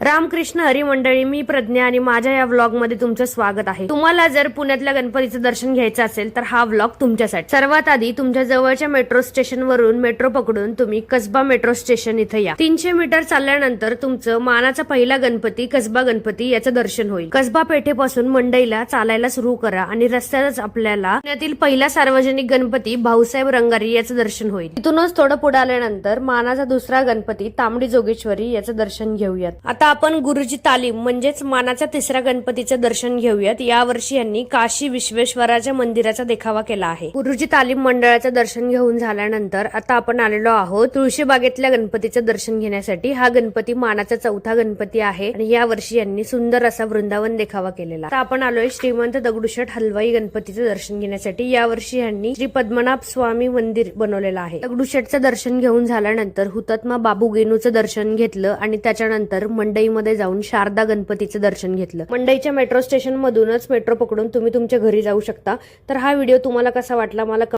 रामकृष्ण हरी मंडळी, मी प्रज्ञा आणि माझ्या या व्लॉग मध्ये तुमचं स्वागत आहे। तुम्हाला जर पुण्यातल्या गणपतीचं दर्शन घ्यायचं असेल तर हा व्लॉग तुमच्यासाठी। सर्वात आधी तुमच्या जवळच्या मेट्रो स्टेशन वरून मेट्रो पकडून तुम्ही कसबा मेट्रो स्टेशन इथे या। 300 मीटर चालल्यानंतर तुमचं मानाचा पहिला गणपती कसबा गणपती याचं दर्शन होईल। कसबा पेठेपासून मंडईला चालायला सुरू करा आणि रस्त्यातच आपल्याला पुण्यातील पहिला सार्वजनिक गणपती भाऊसाहेब रंगारी याचं दर्शन होईल। तिथूनच थोडं पुढे आल्यानंतर मानाचा दुसरा गणपती तांबडी जोगेश्वरी याचं दर्शन घेऊयात। आता आपण गुरुजी तालीम म्हणजेच मानाच्या तिसऱ्या गणपतीचं दर्शन घेऊयात। यावर्षी यांनी काशी विश्वेश्वराच्या मंदिराचा देखावा केला आहे। गुरुजी तालीम मंडळाचं दर्शन घेऊन झाल्यानंतर आता आपण आलेलो आहोत तुळशीबागेतल्या गणपतीचं दर्शन घेण्यासाठी। हा गणपती मानाचा चौथा गणपती आहे आणि यावर्षी यांनी सुंदर असा वृंदावन देखावा केलेला। आता आपण आलोय श्रीमंत दगडूशेठ हलवाई गणपतीचं दर्शन घेण्यासाठी। यावर्षी यांनी श्री पद्मनाभ स्वामी मंदिर बनवलेलं आहे। दगडूशेठचं दर्शन घेऊन झाल्यानंतर हुतात्मा बाबू गेनूचं दर्शन घेतलं आणि त्याच्यानंतर मंडईमध्ये जाऊन शारदा गणपतीचं दर्शन घेतलं। मंडईच्या मेट्रो स्टेशन मधूनच मेट्रो पकडून तुम्ही तुमच्या घरी जाऊ शकता। तर हा व्हिडिओ तुम्हाला कसा वाटला मला